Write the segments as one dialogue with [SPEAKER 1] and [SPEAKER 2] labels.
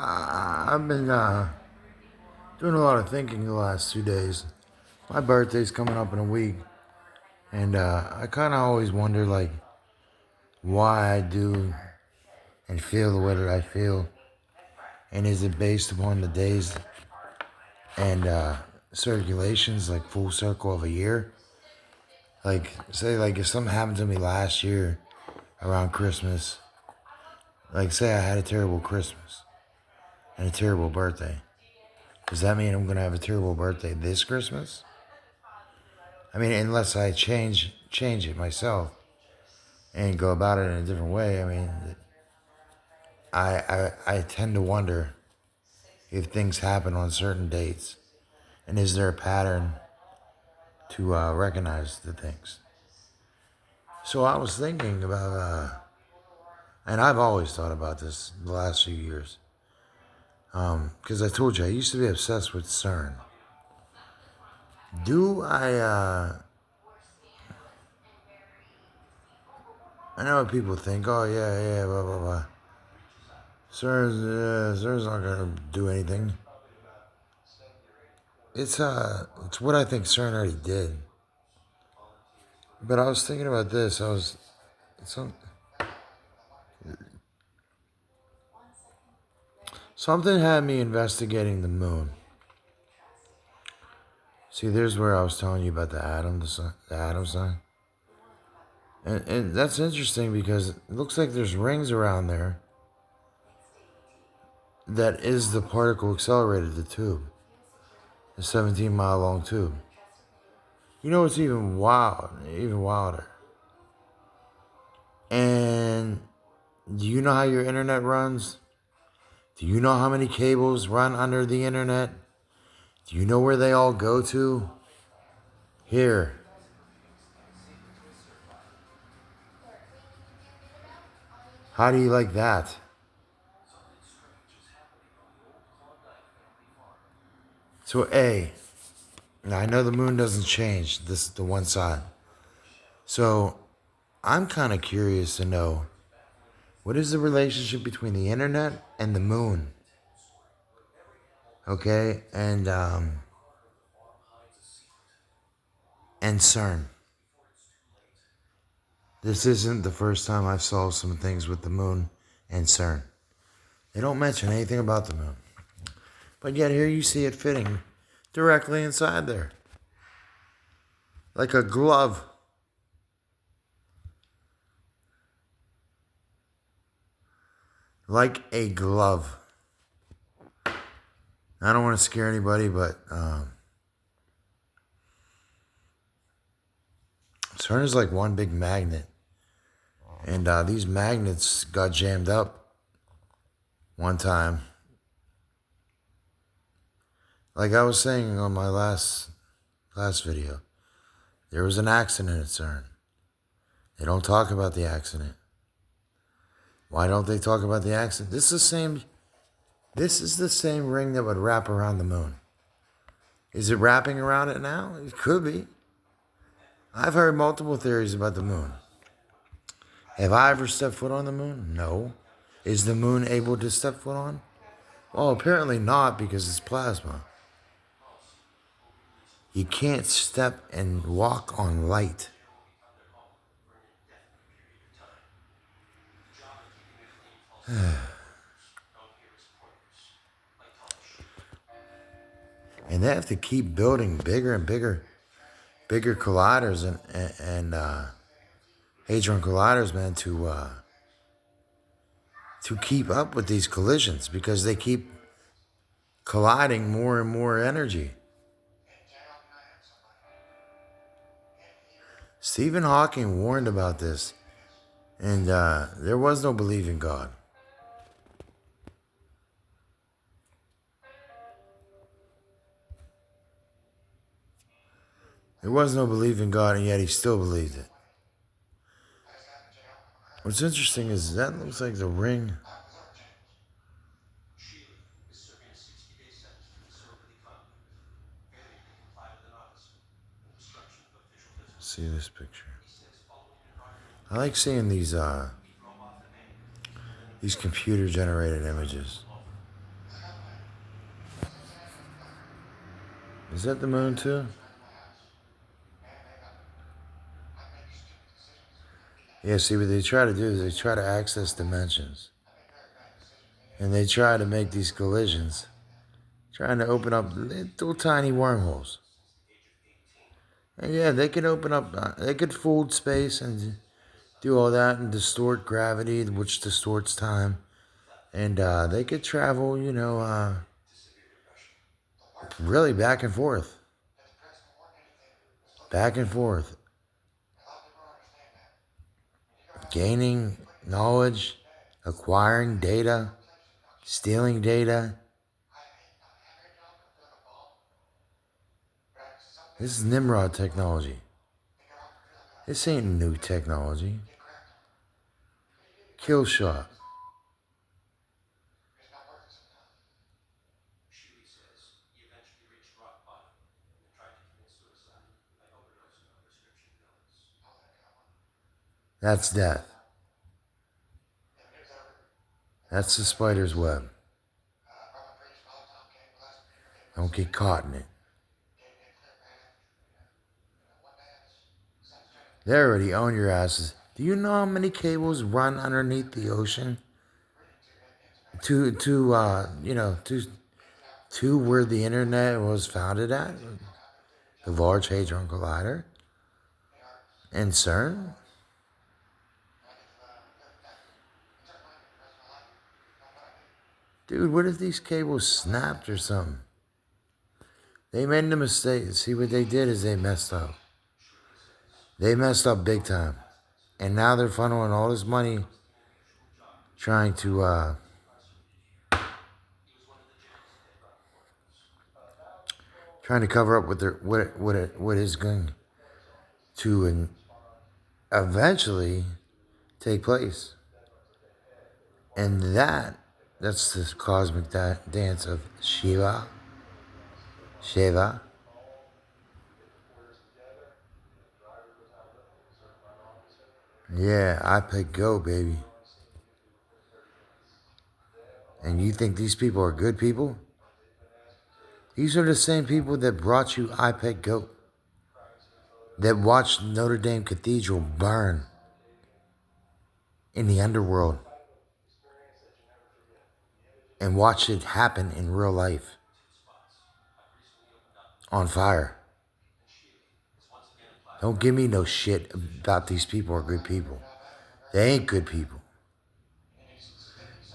[SPEAKER 1] I've been doing a lot of thinking the last 2 days. My birthday's coming up in a week, and I kind of always wonder, like, why I do and feel the way that I feel, and is it based upon the days and circulations, like full circle of a year? Like, say, like if something happened to me last year around Christmas, like say I had a terrible Christmas and a terrible birthday, does that mean I'm gonna have a terrible birthday this Christmas? I mean, unless I change it myself and go about it in a different way. I mean, I tend to wonder if things happen on certain dates, and is there a pattern to recognize the things. So I was thinking about, and I've always thought about this the last few years, because I told you I used to be obsessed with CERN. Do I know what people think. Oh yeah, blah blah blah. CERN's not gonna do anything. It's what I think CERN already did. But I was thinking about this. Some, Something had me investigating the moon. See, there's where I was telling you about the atom sign, and that's interesting because it looks like there's rings around there. That is the particle accelerator, the tube, the 17-mile long tube. You know what's even wilder? And do you know how your internet runs? Do you know how many cables run under the internet? Do you know where they all go to? Here. How do you like that? So now I know the moon doesn't change. This is the one side. So I'm kind of curious to know, what is the relationship between the internet and the moon? Okay, and CERN. This isn't the first time I've solved some things with the moon and CERN. They don't mention anything about the moon. But yet here you see it fitting directly inside there. Like a glove. Like a glove. I don't want to scare anybody, but CERN is like one big magnet. And these magnets got jammed up one time. Like I was saying on my last video, there was an accident at CERN. They don't talk about the accident. Why don't they talk about the accident? This is the same ring that would wrap around the moon. Is it wrapping around it now? It could be. I've heard multiple theories about the moon. Have I ever stepped foot on the moon? No. Is the moon able to step foot on? Well, apparently not, because it's plasma. You can't step and walk on light. And they have to keep building bigger and bigger colliders and hadron colliders, man, to keep up with these collisions, because they keep colliding more and more energy. Stephen Hawking warned about this, and there was no belief in God. There was no belief in God, and yet he still believed it. What's interesting is that looks like the ring. See this picture. I like seeing these computer generated images. Is that the moon too? Yeah, see, what they try to do is they try to access dimensions. And they try to make these collisions, trying to open up little tiny wormholes. And yeah, they could open up, they could fold space and do all that and distort gravity, which distorts time. And they could travel, really back and forth. Back and forth. Gaining knowledge, acquiring data, stealing data. This is Nimrod technology. This ain't new technology. Kill shot. That's death. That's the spider's web. Don't get caught in it. They already own your asses. Do you know how many cables run underneath the ocean to where the internet was founded at, the Large Hadron Collider and CERN? Dude, what if these cables snapped or something? They made a mistake. See, what they did is they messed up. They messed up big time. And now they're funneling all this money trying to cover up with what is going to eventually take place. And that's the cosmic dance of Shiva. Shiva. Yeah, I pick go, baby. And you think these people are good people? These are the same people that brought you iPad Goat, that watched Notre Dame Cathedral burn in the underworld and watched it happen in real life on fire. Don't give me no shit about these people are good people. They ain't good people.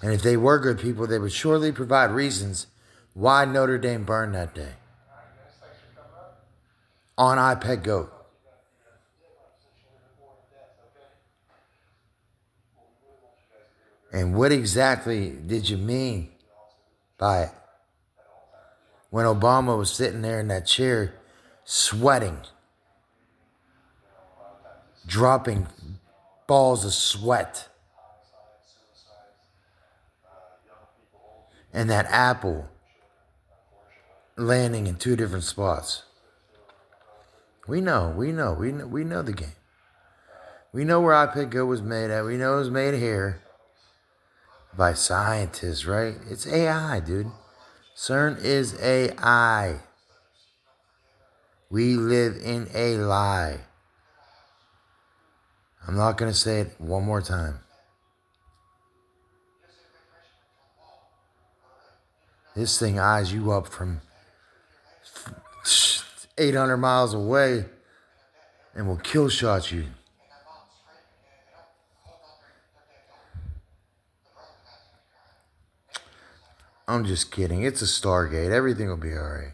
[SPEAKER 1] And if they were good people, they would surely provide reasons why Notre Dame burned that day on iPad Goat. And what exactly did you mean by it? When Obama was sitting there in that chair, sweating, dropping balls of sweat, and that apple landing in two different spots. We know the game. We know where iPad Go was made at. We know it was made here by scientists, right? It's AI, dude. CERN is AI. We live in a lie. I'm not going to say it one more time. This thing eyes you up from 800 miles away and will kill shot you. I'm just kidding. It's a Stargate. Everything will be alright.